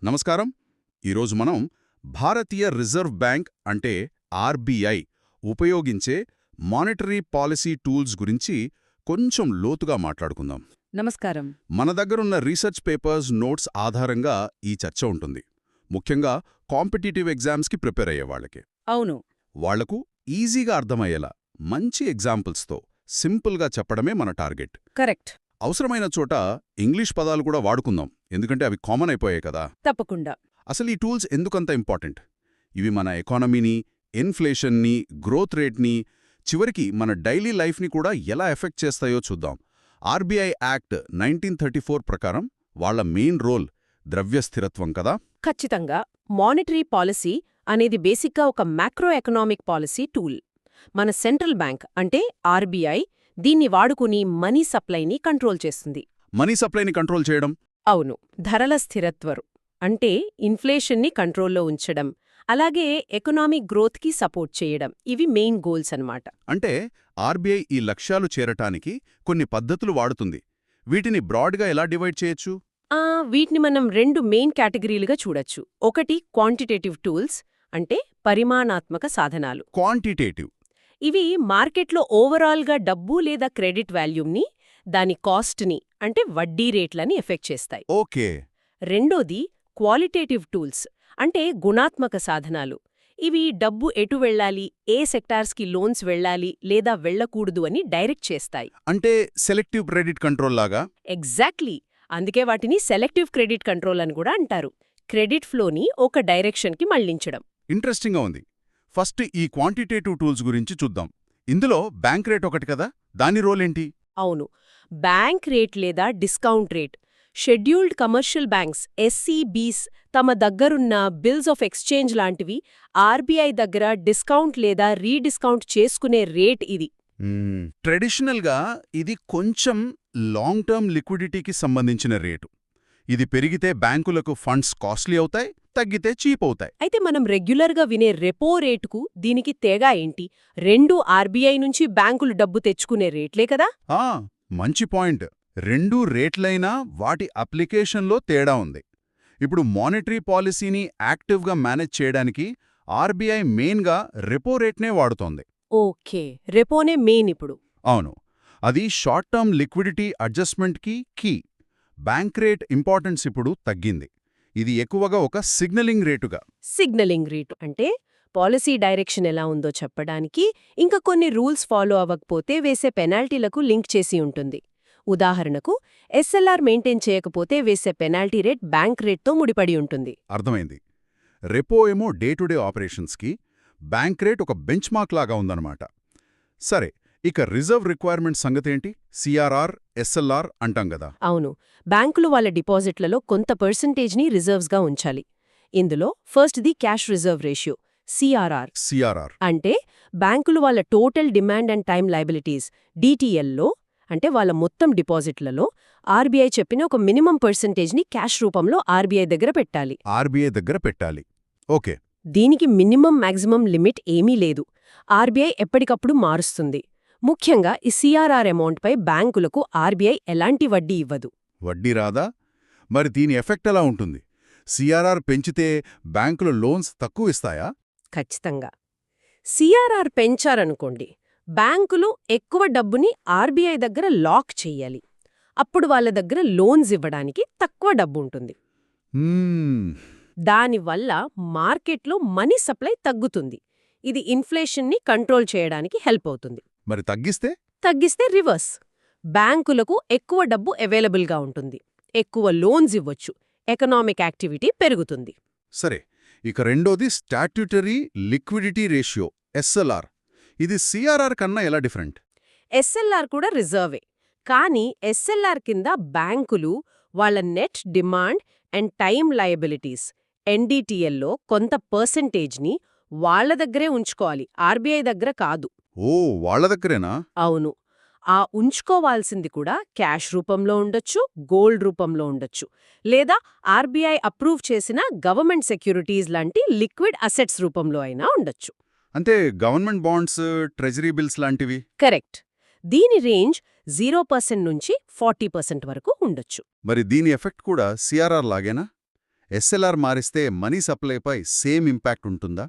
నమస్కారం. ఈరోజు మనం భారతీయ రిజర్వ్ బ్యాంక్ అంటే ఆర్బీఐ ఉపయోగించే మానిటరీ పాలసీ టూల్స్ గురించి కొంచెం లోతుగా మాట్లాడుకుందాం. నమస్కారం. మన దగ్గరున్న రీసెర్చ్ పేపర్స్, నోట్స్ ఆధారంగా ఈ చర్చ ఉంటుంది. ముఖ్యంగా కాంపిటీటివ్ ఎగ్జామ్స్కి ప్రిపేర్ అయ్యే వాళ్ళకి. అవును. వాళ్లకు ఈజీగా అర్థమయ్యేలా మంచి ఎగ్జాంపుల్స్తో సింపుల్గా చెప్పడమే మన టార్గెట్. కరెక్ట్. అవసరమైన చోట ఇంగ్లీష్ పదాలు కూడా వాడుకుందాం, ఎందుకంటే అవి కామన్ అయిపోయాయి కదా. తప్పకుండా. అసలు ఈ టూల్స్ ఎందుకంత ఇంపార్టెంట్? ఇవి మన ఎకానమీని, ఇన్ఫ్లేషన్ని, గ్రోత్ రేట్ని, చివరికి మన డైలీ లైఫ్ని కూడా ఎలా ఎఫెక్ట్ చేస్తాయో చూద్దాం. ఆర్బీఐ యాక్ట్ 1934 ప్రకారం వాళ్ల మెయిన్ రోల్ ద్రవ్యస్థిరత్వం కదా. ఖచ్చితంగా. మానిటరీ పాలసీ అనేది బేసిక్గా ఒక మ్యాక్రో ఎకనామిక్ పాలసీ టూల్. మన సెంట్రల్ బ్యాంక్ అంటే ఆర్బీఐ దీన్ని వాడుకుని మనీ సప్లైని కంట్రోల్ చేస్తుంది. మనీ సప్లైని కంట్రోల్ చేయడం? అవును. ధరల స్థిరత్వరు అంటే ఇన్ఫ్లేషన్ని కంట్రోల్లో ఉంచడం, అలాగే ఎకనామిక్ గ్రోత్కి సపోర్ట్ చేయడం, ఇవి మెయిన్ గోల్స్ అన్నమాట. అంటే ఆర్బీఐ ఈ లక్ష్యాలు చేరటానికి కొన్ని పద్ధతులు వాడుతుంది. వీటిని బ్రాడ్గా ఎలా డివైడ్ చేయొచ్చు? వీటిని మనం రెండు మెయిన్ కేటగిరీలుగా చూడొచ్చు. ఒకటి క్వాంటిటేటివ్ టూల్స్ అంటే పరిమాణాత్మక సాధనాలు. క్వాంటిటేటివ్ ఇవి మార్కెట్లో ఓవరాల్గా డబ్బు లేదా క్రెడిట్ వాల్యూమ్ని, దాని కాస్ట్ని అంటే వడ్డీ రేట్లని ఎఫెక్ట్ చేస్తాయి. ఓకే. రెండోది క్వాలిటేటివ్ టూల్స్ అంటే గుణాత్మక సాధనాలు. ఇవి డబ్బు ఎటు వెళ్ళాలి, ఏ సెక్టార్స్కి లోన్స్ వెళ్ళాలి లేదా వెళ్ళకూడదు అని డైరెక్ట్ చేస్తాయి. అంటే సెలెక్టివ్ క్రెడిట్ కంట్రోల్ లాగా? ఎగ్జాక్ట్లీ. అందుకే వాటిని సెలెక్టివ్ క్రెడిట్ కంట్రోల్ అని కూడా అంటారు. క్రెడిట్ ఫ్లోని ఒక డైరెక్షన్కి మళ్లించడం. ఇంట్రెస్టింగ్గా ఉంది. ఫస్ట్ ఈ క్వాంటిటేటివ్ టూల్స్ గురించి చూద్దాం. ఇందులో బ్యాంక్ రేట్ ఒకటి కదా, దాని రోల్ ఏంటి? అవును. బ్యాంక్ రేట్ లేదా discount rate. Scheduled commercial banks SCBs తమ దగ్గరున్న బిల్స్ ఆఫ్ ఎక్స్చేంజ్ లాంటివి ఆర్బీఐ దగ్గర డిస్కౌంట్ లేదా రీడిస్కౌంట్ చేసుకునే రేట్ ఇది. ట్రెడిషనల్గా ఇది కొంచెం లాంగ్ టర్మ్ లిక్విడిటీకి సంబంధించిన రేటు. ఇది పెరిగితే బ్యాంకులకు ఫండ్స్ కాస్ట్లీ అవుతాయి, తగ్గితే చీప్ అవుతాయి. అయితే మనం రెగ్యులర్గా వినే రెపో రేటుకు దీనికి తేడా ఏంటి? రెండు ఆర్బీఐ నుంచి బ్యాంకులు డబ్బు తెచ్చుకునే రేట్లే కదా. మంచి పాయింట్. రెండూ రేట్లైనా వాటి అప్లికేషన్లో తేడా ఉంది. ఇప్పుడు మానిటరీ పాలసీని యాక్టివ్గా మేనేజ్ చేయడానికి ఆర్బీఐ మెయిన్గా రెపో రేట్నే వాడుతోంది. ఓకే, రెపోనే మెయిన్ ఇప్పుడు. అవును. అది షార్ట్ టర్మ్ లిక్విడిటీ అడ్జస్ట్మెంట్కి కీ. బ్యాంక్ రేట్ ఇంపార్టెన్స్ ఇప్పుడు తగ్గింది. ఇది ఎక్కువగా ఒక సిగ్నలింగ్ రేటుగా. సిగ్నలింగ్ రేటు అంటే పాలసీ డైరెక్షన్ ఎలా ఉందో చెప్పడానికి, ఇంకా కొన్ని రూల్స్ ఫాలో అవ్వకపోతే వేసే పెనాల్టీలకు లింక్ చేసి ఉంటుంది. ఉదాహరణకు ఎస్ఎల్ఆర్ మెయింటైన్ చేయకపోతే వేసే పెనాల్టీ రేట్ బ్యాంక్ రేట్తో ముడిపడి ఉంటుంది. అర్థమైంది. రెపో ఏమో డే టు డే ఆపరేషన్స్కి, బ్యాంక్ రేట్ ఒక బెంచ్ మార్క్ లాగా ఉందన్నమాట. సరే, ఇక రిజర్వ్ రిక్వైర్మెంట్ సంగతేంటి? సిఆర్ఆర్, ఎస్ఎల్ఆర్ అంటాం గదా. అవును. బ్యాంకులు వాళ్ళ డిపాజిట్లలో కొంత పర్సంటేజ్ని రిజర్వ్స్గా ఉంచాలి. ఇందులో ఫస్ట్ది క్యాష్ రిజర్వ్ రేషియో సిఆర్ఆర్. అంటే బ్యాంకులు వాళ్ళ total demand and time liabilities డిటిఎల్లో అంటే వాళ్ళ మొత్తం డిపాజిట్లలో ఆర్బీఐ చెప్పిన ఒక మినిమం పర్సంటేజ్ని క్యాష్ రూపంలో ఆర్బీఐ దగ్గర పెట్టాలి. ఓకే. దీనికి మినిమం మాక్సిమం లిమిట్ ఏమీ లేదు. ఆర్బీఐ ఎప్పటికప్పుడు మారుస్తుంది. ముఖ్యంగా ఈ సిఆర్ఆర్ అమౌంట్పై బ్యాంకులకు ఆర్బీఐ ఎలాంటి వడ్డీ ఇవ్వదు. వడ్డీ రాదా? మరి దీని ఎఫెక్ట్ ఎలా ఉంటుంది? సిఆర్ఆర్ పెంచితే బ్యాంకులు లోన్స్ తక్కువ ఇస్తాయా? ఖచ్చితంగా. సిఆర్ఆర్ పెంచారనుకోండి, బ్యాంకులు ఎక్కువ డబ్బుని ఆర్బీఐ దగ్గర లాక్ చెయ్యాలి. అప్పుడు వాళ్ళ దగ్గర లోన్స్ ఇవ్వడానికి తక్కువ డబ్బు ఉంటుంది. దానివల్ల మార్కెట్లో మనీ సప్లై తగ్గుతుంది. ఇది ఇన్ఫ్లేషన్ని కంట్రోల్ చేయడానికి హెల్ప్ అవుతుంది. మరి తగ్గిస్తే రివర్స్. బ్యాంకులకు ఎక్కువ డబ్బు అవైలబుల్గా ఉంటుంది, ఎక్కువ లోన్స్ ఇవ్వొచ్చు, ఎకనామిక్ యాక్టివిటీ పెరుగుతుంది. సరే, ఇక రెండోది స్టాట్యూటరీ లిక్విడిటీ రేషియో ఎస్ఎల్ఆర్. ఇది సిఆర్ఆర్ కన్నా ఎలా డిఫరెంట్? ఎస్ఎల్ఆర్ కూడా రిజర్వే, కానీ ఎస్ఎల్ఆర్ కింద బ్యాంకులు వాళ్ళ net demand and time liabilities ఎన్డీటీఎల్లో కొంత పర్సంటేజ్ని వాళ్ల దగ్గరే ఉంచుకోవాలి, ఆర్బీఐ దగ్గర కాదు. ఓ, వాళ్ల దగ్గరేనా? అవును. ఆ ఉంచుకోవాల్సింది కూడా క్యాష్ రూపంలో ఉండొచ్చు, గోల్డ్ రూపంలో ఉండొచ్చు, లేదా ఆర్బీఐ అప్రూవ్ చేసిన గవర్నమెంట్ సెక్యూరిటీస్ లాంటి లిక్విడ్ అసెట్స్ రూపంలో అయినా ఉండొచ్చు. అంటే గవర్నమెంట్ బాండ్స్, ట్రెజరీ బిల్స్ లాంటివి? కరెక్ట్. దీని రేంజ్ 0% నుంచి 40% వరకు ఉండొచ్చు. మరి దీని ఎఫెక్ట్ కూడా సిఆర్ఆర్ లాగేనా? ఎస్ఎల్ఆర్ మారిస్తే మనీ సప్లైపై సేమ్ ఇంపాక్ట్ ఉంటుందా?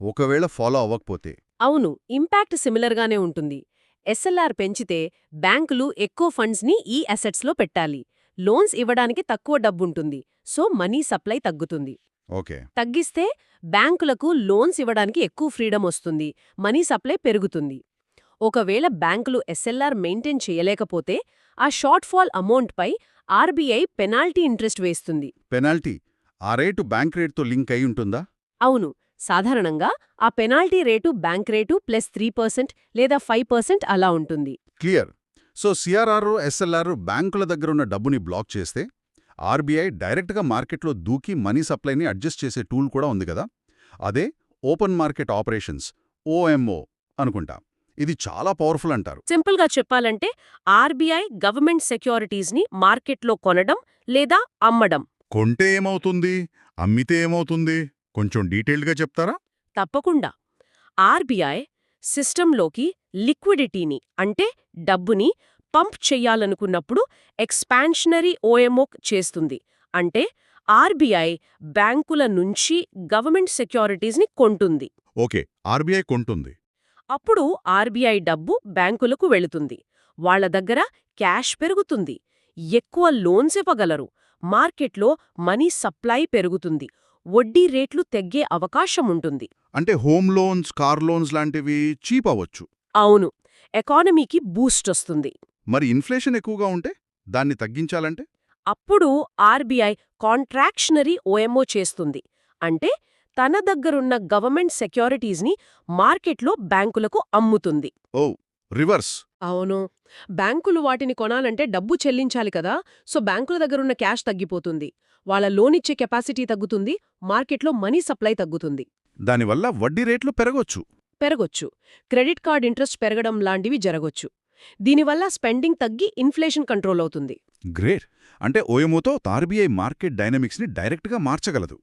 ఒకవేళ ఫాలో అవ్వకపోతే? అవును, ఇంపాక్ట్ సిమిలర్గానే ఉంటుంది. ఎస్ఎల్ఆర్ పెంచితే బ్యాంకులు ఎక్కువ ఫండ్స్ని ఈ అసెట్స్లో పెట్టాలి. లోన్స్ ఇవ్వడానికి తక్కువ డబ్బుంటుంది, సో మనీ సప్లై తగ్గుతుంది. ఓకే. తగ్గిస్తే బ్యాంకులకు లోన్స్ ఇవ్వడానికి ఎక్కువ ఫ్రీడమ్ వస్తుంది, మనీ సప్లై పెరుగుతుంది. ఒకవేళ బ్యాంకులు ఎస్ఎల్ఆర్ మెయింటైన్ చేయలేకపోతే ఆ షార్ట్ ఫాల్ అమౌంట్పై ఆర్బీఐ పెనాల్టీ ఇంట్రెస్ట్ వేస్తుంది. పెనాల్టీ ఆ రేటు బ్యాంక్ రేట్తో లింక్ అయి ఉంటుందా? అవును, సాధారణంగా ఆ penalty rate bank rate plus 3% లేదా 5% అలా ఉంటుంది. క్లియర్. సో సిఆర్ఆర్, ఎస్ఎల్ఆర్ బ్యాంకుల దగ్గరున్న డబ్బుని బ్లాక్ చేస్తే ఆర్బీఐ డైరెక్ట్గా మార్కెట్లో దూకి మనీ సప్లైని అడ్జస్ట్ చేసే టూల్ కూడా ఉంది కదా. అదే ఓపెన్ మార్కెట్ ఆపరేషన్స్, ఓఎంఓ అనుకుంటా. ఇది చాలా పవర్ఫుల్ అంటారు. సింపుల్గా చెప్పాలంటే ఆర్బీఐ గవర్నమెంట్ సెక్యూరిటీస్ని మార్కెట్లో కొనడం లేదా అమ్మడం. కొంటే ఏమవుతుంది, అమ్మితే ఏమవుతుంది, కొంచెం డీటెయిల్డ్గా చెప్తారా? తప్పకుండా. ఆర్బీఐ సిస్టంలోకి లిక్విడిటీని అంటే డబ్బుని పంప్ చెయ్యాలనుకున్నప్పుడు ఎక్స్పాన్షనరీ ఓఎంఓ చేస్తుంది. అంటే ఆర్బీఐ బ్యాంకుల నుంచి గవర్నమెంట్ సెక్యూరిటీస్ని కొంటుంది. ఓకే, ఆర్బీఐ కొంటుంది. అప్పుడు ఆర్బీఐ డబ్బు బ్యాంకులకు వెళుతుంది. వాళ్ల దగ్గర క్యాష్ పెరుగుతుంది, ఎక్కువ లోన్స్ ఇవ్వగలరు, మార్కెట్లో మనీ సప్లై పెరుగుతుంది, వడ్డీ రేట్లు తగ్గే అవకాశముంటుంది. అంటే హోమ్ లోన్స్, కార్ లోన్స్ లాంటివి చీప్ అవ్వచ్చు. అవును, ఎకానమీకి బూస్ట్ వస్తుంది. మరి ఇన్ఫ్లేషన్ ఎక్కువగా ఉంటే దాన్ని తగ్గించాలంటే? అప్పుడు ఆర్బీఐ కాంట్రాక్షనరీ ఓఎంఓ చేస్తుంది. అంటే తన దగ్గరున్న గవర్నమెంట్ సెక్యూరిటీస్ని మార్కెట్లో బ్యాంకులకు అమ్ముతుంది. ఓ, రివర్స్. అవును, బ్యాంకులు వాటిని కొనాలంటే డబ్బు చెల్లించాలి కదా, సో బ్యాంకుల దగ్గరున్న క్యాష్ తగ్గిపోతుంది, వాళ్ళ లోన్ ఇచ్చే కెపాసిటీ తగ్గుతుంది, మార్కెట్లో మనీ సప్లై తగ్గుతుంది. దానివల్ల వడ్డీ రేట్లు పెరగొచ్చు, క్రెడిట్ కార్డ్ ఇంట్రెస్ట్ పెరగడం లాంటివి జరగొచ్చు. దీనివల్ల స్పెండింగ్ తగ్గి ఇన్ఫ్లేషన్ కంట్రోల్ అవుతుంది. గ్రేట్. అంటే ఓఎంఓతో ఆర్బీఐ మార్కెట్ డైనమిక్స్ని డైరెక్ట్గా మార్చగలదు.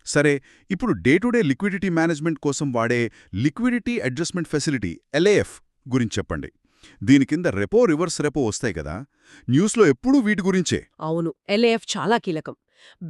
సరే, ఇప్పుడు day to day liquidity management కోసం వాడే లిక్విడిటీ అడ్జస్ట్మెంట్ ఫెసిలిటీ ఎల్ఏఎఫ్ గురించి చెప్పండి. దీని కింద రెపో, రివర్స్ రెపో వస్తాయి కదా, న్యూస్లో ఎప్పుడూ వీటి గురించే. అవును, ఎల్ఏఎఫ్ చాలా కీలకం.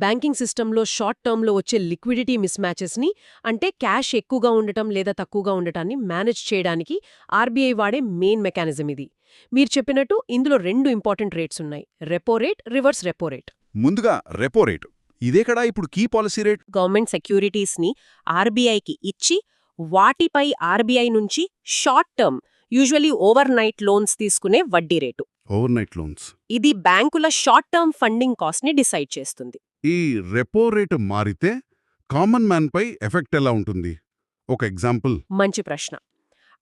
బ్యాంకింగ్ సిస్టంలో షార్ట్ టర్మ్లో వచ్చే లిక్విడిటీ మిస్మ్యాచెస్ని, అంటే క్యాష్ ఎక్కువగా ఉండటం లేదా తక్కువగా ఉండటాన్ని మేనేజ్ చేయడానికి ఆర్బీఐ వాడే మెయిన్ మెకానిజం ఇది. మీరు చెప్పినట్టు ఇందులో 2 ఇంపార్టెంట్ రేట్స్ ఉన్నాయి, repo rate, reverse repo rate. ముందుగా రెపో రేటు, ఇదే కదా ఇప్పుడు కీ పాలసీ రేట్. గవర్నమెంట్ సెక్యూరిటీస్ని ఆర్బీఐకి ఇచ్చి వాటిపై ఆర్బీఐ నుంచి short term, usually over night loans తీసుకునే వడ్డీ రేటు. Over night loans. ఇది బ్యాంకుల షార్ట్ టర్మ్ ఫండింగ్ కాస్ట్ని డిసైడ్ చేస్తుంది. ఈ రెపో రేటు మారితే కామన్ మ్యాన్ పై ఎఫెక్ట్ ఎలా ఉంటుంది? ఒక ఎగ్జాంపుల్. మంచి ప్రశ్న.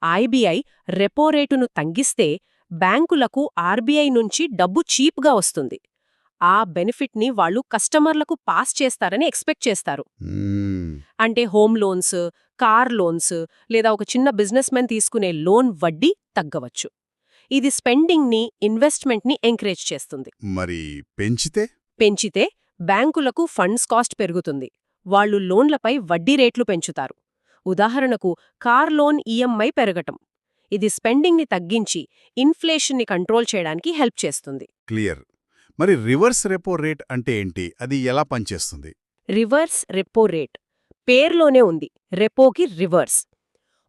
ఆర్బీఐ రెపో రేటును తగ్గిస్తే బ్యాంకులకు ఆర్బీఐ నుంచి డబ్బు చీప్గా వస్తుంది. ఆ బెనిఫిట్ని వాళ్ళు కస్టమర్లకు పాస్ చేస్తారని ఎక్స్పెక్ట్ చేస్తారు. అంటే హోమ్ లోన్స్, కార్ లోన్స్ లేదా ఒక చిన్న బిజినెస్ మెన్ తీసుకునే లోన్ వడ్డీ తగ్గవచ్చు. ఇది స్పెండింగ్ని, ఇన్వెస్ట్మెంట్ని ఎంకరేజ్ చేస్తుంది. మరి పెంచితే బ్యాంకులకు ఫండ్స్ కాస్ట్ పెరుగుతుంది, వాళ్లు లోన్లపై వడ్డీ రేట్లు పెంచుతారు. ఉదాహరణకు కార్ లోన్ ఈఎంఐ పెరగటం. ఇది స్పెండింగ్ని తగ్గించి ఇన్ఫ్లేషన్ని కంట్రోల్ చేయడానికి హెల్ప్ చేస్తుంది. క్లియర్. మరి రివర్స్ రెపో రేట్ అంటే ఏంటి? అది ఎలా పనిచేస్తుంది? రివర్స్ రెపో రేట్ పేర్లోనే ఉంది, రెపోకి రివర్స్.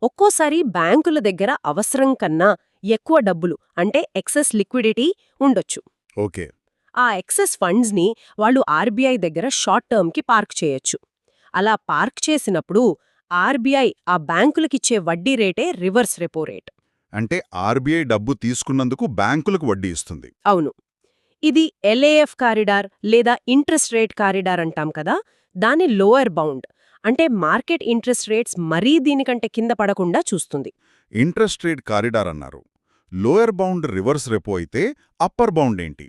ఒక్కోసారి బ్యాంకుల దగ్గర అవసరం కన్నా ఎక్కువ డబ్బులు, అంటే ఎక్సెస్ లిక్విడిటీ ఉండొచ్చు. ఓకే. ఆ ఎక్సెస్ ఫండ్స్ని వాళ్ళు ఆర్బీఐ దగ్గర షార్ట్ టర్మ్కి పార్క్ చేయొచ్చు. అలా పార్క్ చేసినప్పుడు ఆర్బీఐ ఆ బ్యాంకులకిచ్చే వడ్డీ రేటే రివర్స్ రెపో రేట్. అంటే ఆర్బీఐ డబ్బు తీసుకున్నందుకు బ్యాంకులకు వడ్డీ ఇస్తుంది. అవును. ఇది ఎల్ఏఎఫ్ కారిడార్ లేదా ఇంట్రెస్ట్ రేట్ కారిడార్ అంటాం కదా, దాని లోయర్ బౌండ్. అంటే మార్కెట్ ఇంట్రెస్ట్ రేట్స్ మరీ దీనికంటే కింద పడకుండా చూస్తుంది. ఇంట్రెస్ట్ రేట్ కారిడార్ అన్నారు. లోయర్ బౌండ్ రివర్స్ రెపో అయితే అప్పర్ బౌండ్ ఏంటి?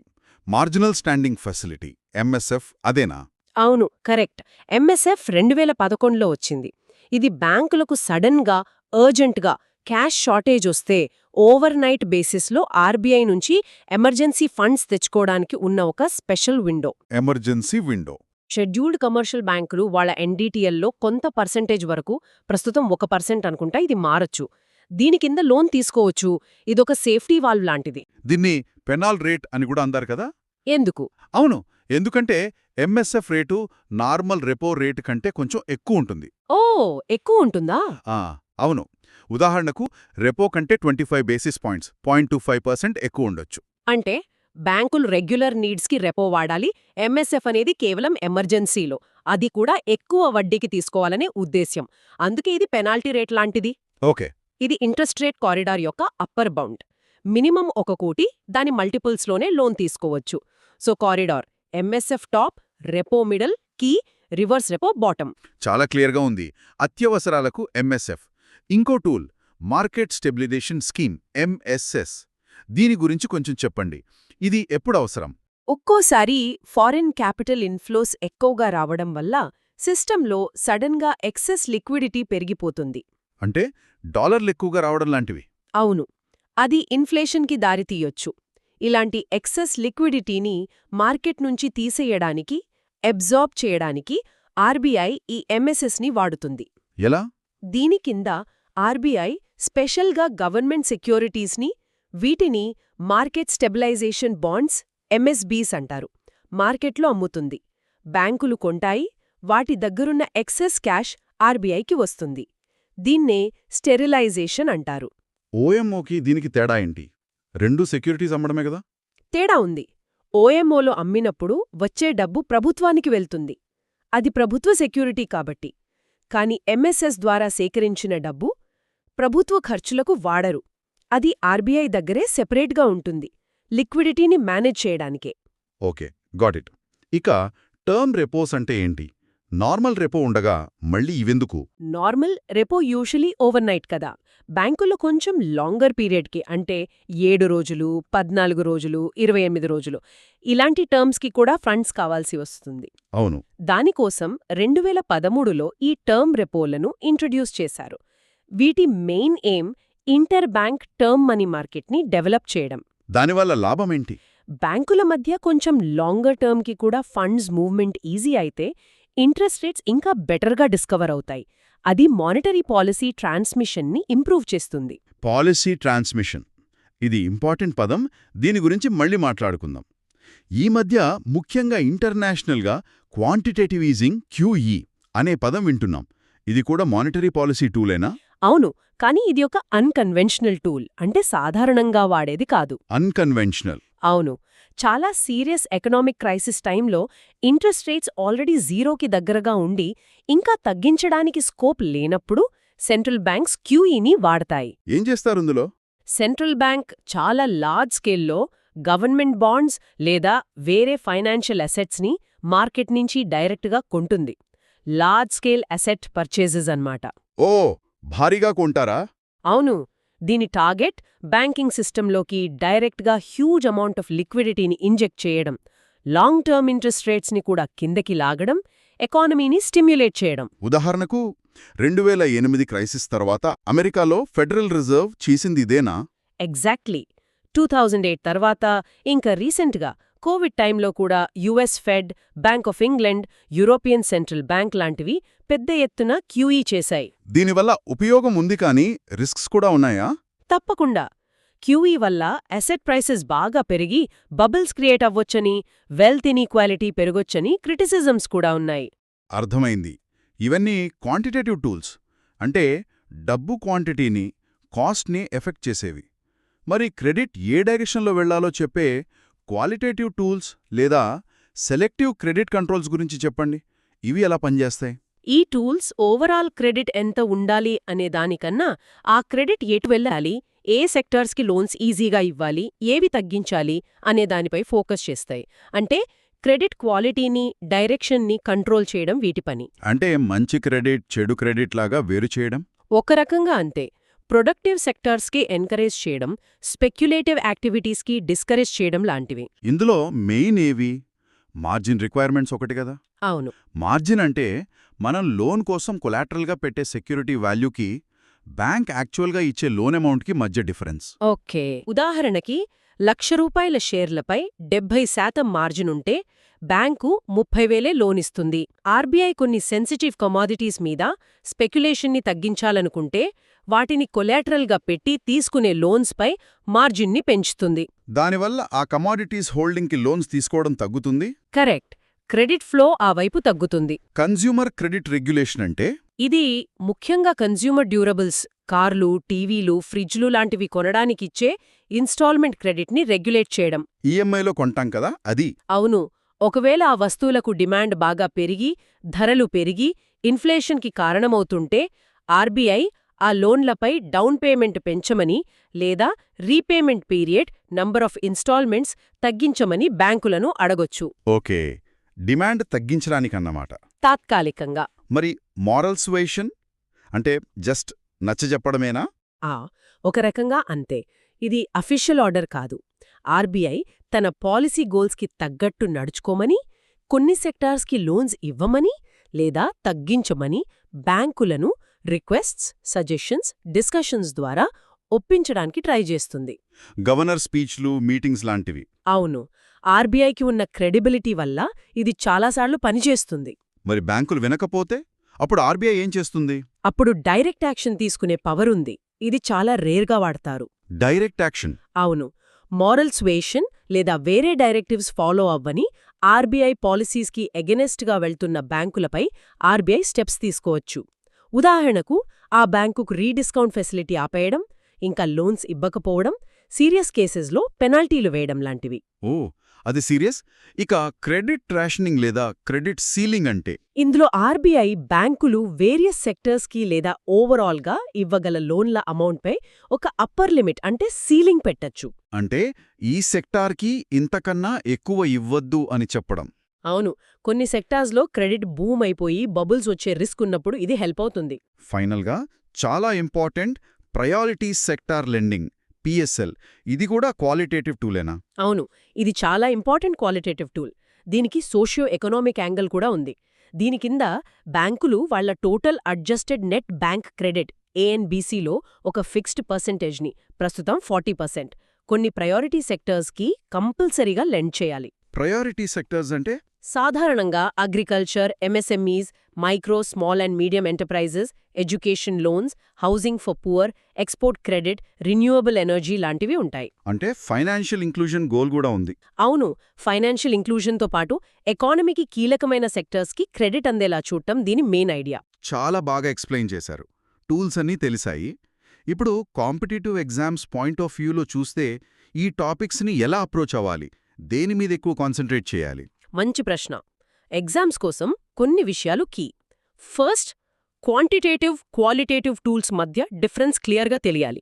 మార్జినల్ స్టాండింగ్ ఫెసిలిటీ, ఎంఎస్ఎఫ్ అదేనా? అవును, కరెక్ట్. ఎంఎస్ఎఫ్ 2011లో వచ్చింది. ఇది బ్యాంకులకు సడన్గా, అర్జెంట్గా క్యాష్ షార్టేజ్ వస్తే ఓవర్ నైట్ బేసిస్లో ఆర్బీఐ నుంచి ఎమర్జెన్సీ ఫండ్స్ తెచ్చుకోవడానికి ఉన్న ఒక special window. Emergency window. Scheduled commercial బ్యాంకులు వాళ్ళ ఎన్డీటీఎల్లో కొంత పర్సెంటేజ్ వరకు, ప్రస్తుతం 1% అనుకుంటా, ఇది మారచ్చు, దీని కింద లోన్ తీసుకోవచ్చు. ఇదొక సేఫ్టీ వాల్వ్ లాంటిది. దీన్ని పెనాల్ రేట్ అని కూడా అందారు కదా. ఎందుకు? అవును, ఎందుకంటే MSF rate normal repo rate కంటే కొంచెం ఎక్కువ ఉంటుంది. ఓ, ఎక్కువ ఉంటుందా? అవును. ఉదాహరణకు రెపో కంటే 25 బేసిస్ పాయింట్స్ 0.25% ఎక్కువ ఉండొచ్చు. అంటే బ్యాంకులు రెగ్యులర్ నీడ్స్కి రెపో వాడాలి, ఎంఎస్ఎఫ్ అనేది కేవలం ఎమర్జెన్సీలో, అది కూడా ఎక్కువ వడ్డీకి తీసుకోవాలనే ఉద్దేశ్యం. అందుకే ఇది పెనాల్టీ రేట్ లాంటిది. ఓకే. ఇది ఇంట్రెస్ట్ రేట్ కారిడార్ యొక్క అప్పర్ బౌండ్. మినిమం 1 కోటి, దాని మల్టిపుల్స్లోనే లోన్ తీసుకోవచ్చు. So corridor MSF top, repo middle, key, reverse repo bottom. చాలా క్లియర్గా ఉంది. అత్యవసరాలకు ఎంఎస్ఎఫ్. ఇంకో tool market stabilisation scheme MSS. దీని గురించి కొంచెం చెప్పండి. ఇది ఎప్పుడు అవసరం? ఒక్కోసారి ఫారిన్ క్యాపిటల్ ఇన్ఫ్లోస్ ఎక్కువగా రావడం వల్ల సిస్టంలో సడన్గా ఎక్సెస్ లిక్విడిటీ పెరిగిపోతుంది. అంటే డాలర్లు ఎక్కువగా రావడం లాంటివి. అవును, అది ఇన్ఫ్లేషన్కి దారితీయొచ్చు. ఇలాంటి ఎక్సెస్ లిక్విడిటీని మార్కెట్ నుంచి తీసేయడానికి, అబ్జార్బ్ చేయడానికి ఆర్బీఐ ఈ ఎంఎస్ఎస్ని వాడుతుంది. ఎలా? దీని కింద ఆర్బీఐ స్పెషల్గా గవర్నమెంట్ సెక్యూరిటీస్ని, వీటిని మార్కెట్ స్టెబిలైజేషన్ బాండ్స్ ఎంఎస్బీస్ అంటారు, మార్కెట్లో అమ్ముతుంది. బ్యాంకులు కొంటాయి, వాటి దగ్గరున్న ఎక్సెస్ క్యాష్ ఆర్బీఐకి వస్తుంది. దీన్నే స్టెరిలైజేషన్ అంటారు. ఓఎంఓకి దీనికి తేడా ఏంటి? రెండూ సెక్యూరిటీస్ అమ్మడమే కదా? తేడా ఉంది. ఓఎంఓలో అమ్మినప్పుడు వచ్చే డబ్బు ప్రభుత్వానికి వెళ్తుంది, అది ప్రభుత్వ సెక్యూరిటీ కాబట్టి. కాని ఎంఎస్ఎస్ ద్వారా సేకరించిన డబ్బు ప్రభుత్వ ఖర్చులకు వాడరు, అది ఆర్బీఐ దగ్గరే సెపరేట్గా ఉంటుంది, లిక్విడిటీని మేనేజ్ చేయడానికే. Okay, got it. ఇక టర్మ్ రెపోస్ అంటే ఏంటి? నార్మల్ రెపో ఉండగా మళ్ళీ ఇవెందుకు? నార్మల్ రెపో యూజువలీ ఓవర్నైట్ కదా. బ్యాంకులో కొంచెం లాంగర్ పీరియడ్కి, అంటే 7 రోజులు, 14 రోజులు, 28 రోజులు, ఇలాంటి టర్మ్స్కి కూడా ఫండ్స్ కావాల్సి వస్తుంది. అవును. దానికోసం 2013లో ఈ టర్మ్ రెపోలను ఇంట్రడ్యూస్ చేశారు. వీటి main aim inter bank term money మార్కెట్ని డెవలప్ చేయడం. దానివల్ల లాభమేంటి? బ్యాంకుల మధ్య కొంచెం లాంగర్ టర్మ్కి కూడా ఫండ్స్ మూవ్మెంట్ ఈజీ అయితే ఇంట్రెస్ట్ రేట్స్ ఇంకా బెటర్గా డిస్కవర్ అవుతాయి. అది మానిటరీ పాలసీ ట్రాన్స్మిషన్ని ఇంప్రూవ్ చేస్తుంది. పాలసీ ట్రాన్స్మిషన్, ఇది ఇంపార్టెంట్ పదం. దీని గురించి మళ్ళీ మాట్లాడుకుందాం. ఈ మధ్య ముఖ్యంగా ఇంటర్నేషనల్గా క్వాంటిటేటివ్ ఈజింగ్ QE అనే పదం వింటున్నాం. ఇది కూడా మానిటరీ పాలసీ టూలేనా? అవును, కానీ ఇది ఒక అన్కన్వెన్షనల్ టూల్, అంటే సాధారణంగా వాడేది కాదు. అన్కన్వెన్షనల్. అవును, చాలా సీరియస్ ఎకనామిక్ క్రైసిస్ టైంలో ఇంట్రెస్ట్ రేట్స్ ఆల్రెడీ జీరోకి దగ్గరగా ఉండి ఇంకా తగ్గించడానికి స్కోప్ లేనప్పుడు సెంట్రల్ బ్యాంక్స్ QEని వాడతాయి. ఏం చేస్తారు ఇందులో? సెంట్రల్ బ్యాంక్ చాలా లార్జ్ స్కేల్లో గవర్నమెంట్ బాండ్స్ లేదా వేరే ఫైనాన్షియల్ అసెట్స్ని మార్కెట్ నుంచి డైరెక్ట్గా కొంటుంది. లార్జ్ స్కేల్ అసెట్ పర్చేజెస్ అన్నమాట. ఓ, భారీగా కొంటారా? అవును, దీని టార్గెట్ బ్యాంకింగ్ సిస్టంలోకి డైరెక్ట్గా హ్యూజ్ అమౌంట్ ఆఫ్ లిక్విడిటీని ఇంజెక్ట్ చేయడం, లాంగ్ టర్మ్ ఇంట్రెస్ట్ రేట్స్ని కూడా కిందకి లాగడం, ఎకానమీని స్టిమ్యులేట్ చేయడం. ఉదాహరణకు 2008 క్రైసిస్ తర్వాత అమెరికాలో ఫెడరల్ రిజర్వ్ చేసింది ఇదేనా? ఎగ్జాక్ట్లీ. 2008 తర్వాత ఇంకా రీసెంట్గా కోవిడ్ టైంలో కూడా US fed, bank of England, European central bank లాంటివి పెద్ద ఎత్తున QE చేశాయి. దీనివల్ల ఉపయోగం ఉంది కానీ రిస్క్స్ కూడా ఉన్నాయా? తప్పకుండా. QE వల్ల అసెట్ ప్రైసెస్ బాగా పెరిగి బబుల్స్ క్రియేట్ అవ్వొచ్చని, వెల్త్ ఇన్ఈక్వాలిటీ పెరగొచ్చని క్రిటిసిజమ్స్ కూడా ఉన్నాయి. అర్థమైంది. ఇవన్నీ క్వాంటిటేటివ్ టూల్స్, అంటే డబ్బు క్వాంటిటీని, కాస్ట్ని ఎఫెక్ట్ చేసేవి. మరి క్రెడిట్ ఏ డైరెక్షన్లో వెళ్లాలో చెప్పే క్వాలిటేటివ్ టూల్స్ లేదా సెలెక్టివ్ క్రెడిట్ కంట్రోల్స్ గురించి చెప్పండి. ఇవి ఎలా పనిచేస్తాయి? ఈ టూల్స్ ఓవరాల్ క్రెడిట్ ఎంత ఉండాలి అనే దానికన్నా ఆ క్రెడిట్ ఎటు వెళ్ళాలి, ఏ సెక్టార్స్కి లోన్స్ ఈజీగా ఇవ్వాలి, ఏవి తగ్గించాలి అనే దానిపై ఫోకస్ చేస్తాయి. అంటే క్రెడిట్ క్వాలిటీని, డైరెక్షన్ని కంట్రోల్ చేయడం వీటి పని. అంటే మంచి క్రెడిట్, చెడు క్రెడిట్ లాగా వేరు చేయడం? ఒక రకంగా అంతే. ప్రొడక్టివ్ సెక్టార్స్కి ఎంకరేజ్ చేయడం, స్పెక్యులేటివ్ యాక్టివిటీస్కి డిస్కరేజ్ చేయడం లాంటివి. ఇందులో మెయిన్ ఏవి? మార్జిన్ రిక్వైర్మెంట్స్ ఒకటి కదా. అవును. మార్జిన్ అంటే మనం లోన్ కోసం కొలాటరల్గా పెట్టే సెక్యూరిటీ వాల్యూకి బ్యాంక్ యాక్చువల్గా ఇచ్చే లోన్ అమౌంట్కి మధ్య డిఫరెన్స్. ఓకే. ఉదాహరణకి ₹1,00,000 షేర్లపై 70% మార్జినుంటే బ్యాంకు 30,000 లోనిస్తుంది. ఆర్బీఐ కొన్ని సెన్సిటివ్ కమాడిటీస్ మీద స్పెక్యులేషన్ని తగ్గించాలనుకుంటే వాటిని కొలాటరల్గా పెట్టి తీసుకునే లోన్స్పై మార్జిన్ని పెంచుతుంది. దానివల్ల ఆ కమాడిటీస్ హోల్డింగ్కి లోన్స్ తీసుకోవడం తగ్గుతుంది. కరెక్ట్. క్రెడిట్ ఫ్లో ఆ వైపు తగ్గుతుంది. కన్జ్యూమర్ క్రెడిట్ రెగ్యులేషన్ అంటే ఇది ముఖ్యంగా కన్జ్యూమర్ డ్యూరబుల్స్, కార్లు, టీవీలు, ఫ్రిడ్జ్లు లాంటివి కొనడానికిచ్చే ఇన్స్టాల్మెంట్ క్రెడిట్ని రెగ్యులేట్ చేయడం. ఈఎంఐలో కొంటాం కదా అది. అవును. ఒకవేళ ఆ వస్తువులకు డిమాండ్ బాగా పెరిగి, ధరలు పెరిగి, ఇన్ఫ్లేషన్కి కారణమవుతుంటే ఆర్బీఐ ఆ లోన్లపై డౌన్ పేమెంట్ పెంచమని లేదా repayment period, number of installments తగ్గించమని బ్యాంకులను అడగొచ్చు. ఓకే, డిమాండ్ తగ్గించడానికన్నమాట. తాత్కాలికంగా. మరి మారల్ సుయేషన్ అంటే జస్ట్ నచ్చజెప్పడమేనా? ఒక రకంగా అంతే. ఇది అఫీషియల్ ఆర్డర్ కాదు. ఆర్బీఐ తన పాలసీ గోల్స్కి తగ్గట్టు నడుచుకోమని, కొన్ని సెక్టార్స్కి లోన్స్ ఇవ్వమని లేదా తగ్గించమని బ్యాంకులను రిక్వెస్ట్స్, సజెషన్స్, డిస్కషన్స్ ద్వారా ఒప్పించడానికి ట్రై చేస్తుంది. గవర్నర్ స్పీచ్లు, మీటింగ్స్ లాంటివి. అవును. ఆర్బీఐకి ఉన్న క్రెడిబిలిటీ వల్ల ఇది చాలాసార్లు పనిచేస్తుంది. మరి బ్యాంకులు వినకపోతే అప్పుడు ఆర్బీఐ ఏం చేస్తుంది? అప్పుడు డైరెక్ట్ యాక్షన్ తీసుకునే పవరుంది. ఇది చాలా రేర్గా వాడతారు. Direct action? అవును. మారల్ స్వేషన్ లేదా వేరే డైరెక్టివ్స్ ఫాలో అవ్వని ఆర్బీఐ పాలసీస్కి ఎగెనెస్ట్గా వెళ్తున్న బ్యాంకులపై ఆర్బీఐ స్టెప్స్ తీసుకోవచ్చు. ఉదాహరణకు, ఆ బ్యాంకుకు రీడిస్కౌంట్ ఫెసిలిటీ ఆపేయడం, ఇంకా లోన్స్ ఇవ్వకపోవడం, సీరియస్ కేసెస్లో పెనాల్టీలు వేయడం లాంటివి. ఓ, అది సీరియస్. ఇక క్రెడిట్ రేషనింగ్ లేదా క్రెడిట్ సీలింగ్ అంటే? ఇందులో ఆర్బీఐ బ్యాంకులు వేరియస్ సెక్టర్స్కి లేదా ఓవరాల్గా ఇవ్వగల లోన్ల అమౌంట్పై ఒక అప్పర్ లిమిట్ అంటే సీలింగ్ పెట్టచ్చు. అంటే ఈ సెక్టార్కి ఇంతకన్నా ఎక్కువ ఇవ్వద్దు అని చెప్పడం. అవును. కొన్ని సెక్టార్స్లో క్రెడిట్ బూమ్ అయిపోయి బబుల్స్ వచ్చే రిస్క్ ఉన్నప్పుడు ఇది హెల్ప్ అవుతుంది. ఫైనల్గా చాలా important priority sector lending, PSL. ఇది కూడా క్వాలిటేటివ్ టూలేనా? అవును. ఇది చాలా ఇంపార్టెంట్ క్వాలిటేటివ్ టూల్. దీనికి సోషియో ఎకనామిక్ యాంగిల్ కూడా ఉంది. దీని కింద బ్యాంకులు వాళ్ల total adjusted net bank credit ఏఎన్బీసీలో ఒక ఫిక్స్డ్ పర్సెంటేజ్ని, ప్రస్తుతం 40%, కొన్ని ప్రయారిటీ సెక్టర్స్కి కంపల్సరీగా లెండ్ చేయాలి. ప్రయారిటీ సెక్టర్స్ అంటే? సాధారణంగా agriculture, MSMEs, micro, small and medium enterprises, education loans, housing for poor, export credit, renewable energy లాంటివి ఉంటాయి. అంటే ఫైనాన్షియల్ ఇంక్లూజన్ గోల్ కూడా ఉంది. అవును. ఫైనాన్షియల్ ఇంక్లూజన్తో పాటు ఎకానమీకి కీలకమైన సెక్టర్స్కి క్రెడిట్ అందేలా చూడటం దీని మెయిన్ ఐడియా. చాలా బాగా ఎక్స్ప్లెయిన్ చేశారు. టూల్స్ అన్నీ తెలిసాయి. ఇప్పుడు కాంపిటీటివ్ ఎగ్జామ్స్ పాయింట్ ఆఫ్ వ్యూలో చూస్తే ఈ టాపిక్స్ని ఎలా అప్రోచ్ అవ్వాలి? దేని మీద ఎక్కువ కాన్సంట్రేట్ చేయాలి? మంచి ప్రశ్న. ఎగ్జామ్స్ కోసం కొన్ని విషయాలు key. First, quantitative, qualitative tools మధ్య డిఫరెన్స్ క్లియర్గా తెలియాలి.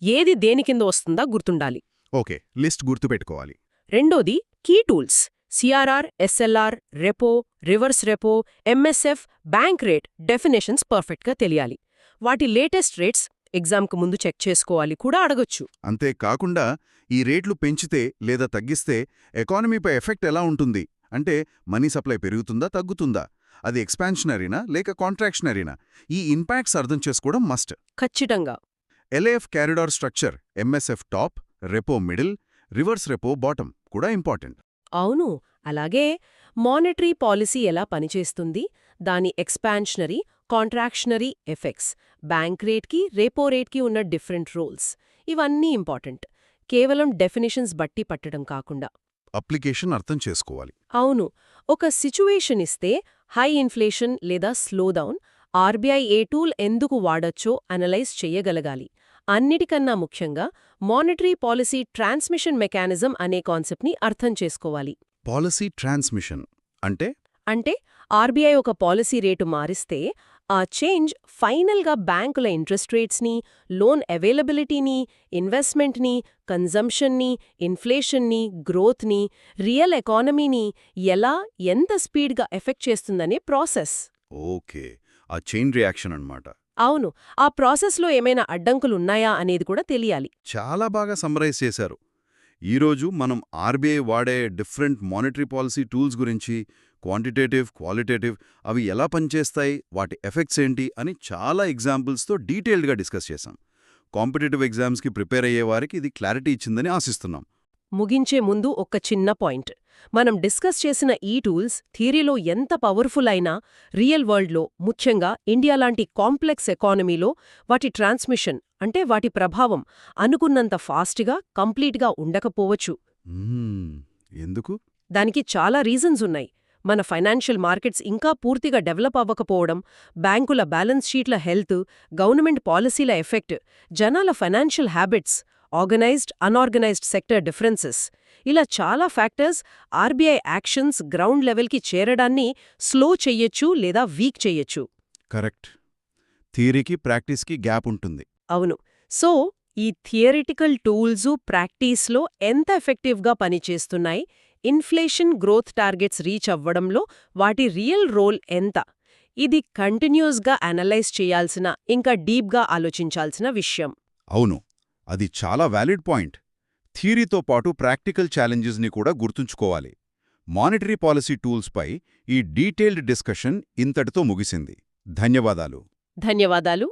ఏది దేని కింద వస్తుందా గుర్తుండాలి. ఓకే, లిస్ట్ గుర్తుపెట్టుకోవాలి. రెండోది, key tools CRR, SLR, repo, reverse repo, MSF, bank rate definitions పర్ఫెక్ట్గా తెలియాలి. వాటి లేటెస్ట్ రేట్స్ ఎగ్జామ్కు ముందు చెక్ చేసుకోవాలి కూడా అడగొచ్చు. అంతేకాకుండా ఈ రేట్లు పెంచితే లేదా తగ్గిస్తే ఎకానమీపై ఎఫెక్ట్ ఎలా ఉంటుంది? అంటే మనీ సప్లై పెరుగుతుందా, తగ్గుతుందా? అది ఎక్స్పాన్షనరీనా లేక కాంట్రాక్షనరీనా? ఈ ఇంపాక్ట్స్ అర్థం చేసుకోవడం మస్ట్. ఖచ్చితంగా. LAF corridor structure, MSF top, repo middle, reverse repo bottom కూడా ఇంపార్టెంట్. అవును. అలాగే మానిటరీ పాలసీ ఎలా పనిచేస్తుంది, దాని ఎక్స్పాన్షనరీ, కాంట్రాక్షనరీ ఎఫెక్ట్స్, బ్యాంక్ రేట్కి, రెపో రేట్కి ఉన్న డిఫరెంట్ రోల్స్, ఇవన్నీ ఇంపార్టెంట్. కేవలం డెఫినిషన్స్ బట్టి పట్టడం కాకుండా అప్లికేషన్ అర్థం చేసుకోవాలి. అవును. ఒక సిచ్యువేషన్ ఇస్తే, హై ఇన్ఫ్లేషన్ లేదా స్లోడౌన్, ఆర్బీఐ ఏ టూల్ ఎందుకు వాడచ్చో అనలైజ్ చెయ్యగలగాలి. అన్నిటికన్నా ముఖ్యంగా మానిటరీ పాలసీ ట్రాన్స్మిషన్ మెకానిజం అనే కాన్సెప్ట్ని అర్థం చేసుకోవాలి. పాలసీ ట్రాన్స్మిషన్ అంటే ఆర్బీఐ ఒక పాలసీ రేటు మారిస్తే ఆ చేంజ్ ఫైనల్గా బ్యాంకుల ఇంట్రెస్ట్ రేట్స్ని, లోన్ అవైలబిలిటీని, ఇన్వెస్ట్మెంట్ని, కన్జంప్షన్ని, ఇన్ఫ్లేషన్ని, గ్రోత్ని, రియల్ ఎకానమీని ఎలా, ఎంత స్పీడ్గా ఎఫెక్ట్ చేస్తుందనే ప్రాసెస్. ఓకే, ఆ చైన్ రియాక్షన్ అన్నమాట. అవును. ఆ ప్రాసెస్లో ఏమైనా అడ్డంకులున్నాయా అనేది కూడా తెలియాలి. చాలా బాగా సమ్మరైజ్ చేశారు. ఈరోజు మనం ఆర్బీఐ వాడే డిఫరెంట్ మానిటరీ పాలసీ టూల్స్ గురించి, క్వాంటిటేటివ్, క్వాలిటేటివ్, అవి ఎలా పనిచేస్తాయి, వాటి ఎఫెక్ట్స్ ఏంటి అని చాలా ఎగ్జాంపుల్స్తో డీటెయిల్డ్గా డిస్కస్ చేశాం. కాంపిటేటివ్ ఎగ్జామ్స్కి ప్రిపేర్ అయ్యే వారికి ఇది క్లారిటీ ఇచ్చిందని ఆశిస్తున్నాం. ముగించే ముందు ఒక చిన్న పాయింట్. మనం డిస్కస్ చేసిన ఈ టూల్స్ థియరీలో ఎంత పవర్ఫుల్ అయినా రియల్ వరల్డ్లో, ముఖ్యంగా ఇండియా లాంటి కాంప్లెక్స్ ఎకానమీలో వాటి ట్రాన్స్మిషన్ అంటే వాటి ప్రభావం అనుకున్నంత ఫాస్ట్గా, కంప్లీట్గా ఉండకపోవచ్చు. ఎందుకు? దానికి చాలా రీజన్స్ ఉన్నాయి. మన ఫైనాన్షియల్ మార్కెట్స్ ఇంకా పూర్తిగా డెవలప్ అవ్వకపోవడం, బ్యాంకుల బ్యాలెన్స్ షీట్ల హెల్త్, గవర్నమెంట్ పాలసీల ఎఫెక్ట్, జనాల financial habits, organised unorganised sector differences ఇలా చాలా ఫ్యాక్టర్స్ ఆర్బీఐ యాక్షన్స్ గ్రౌండ్ లెవెల్కి చేరడాన్ని స్లో చెయ్యొచ్చు లేదా వీక్ చెయ్యొచ్చు. కరెక్ట్. థియరీకి ప్రాక్టీస్కి గ్యాప్ ఉంటుంది. అవును. సో ఈ థియరిటికల్ టూల్సు ప్రాక్టీస్లో ఎంత ఎఫెక్టివ్గా పనిచేస్తున్నాయి, ఇన్ఫ్లేషన్ గ్రోత్ టార్గెట్స్ రీచ్ అవ్వడంలో వాటి రియల్ రోల్ ఎంత, ఇది కంటిన్యూస్గా అనలైజ్ చేయాల్సిన, ఇంకా డీప్గా ఆలోచించాల్సిన విషయం. అవును, అది చాలా వ్యాలిడ్ పాయింట్. థియరీతో పాటు ప్రాక్టికల్ ఛాలెంజెస్ని కూడా గుర్తుంచుకోవాలి. మానిటరీ పాలసీ టూల్స్పై ఈ డీటెయిల్డ్ డిస్కషన్ ఇంతటితో ముగిసింది. ధన్యవాదాలు. ధన్యవాదాలు.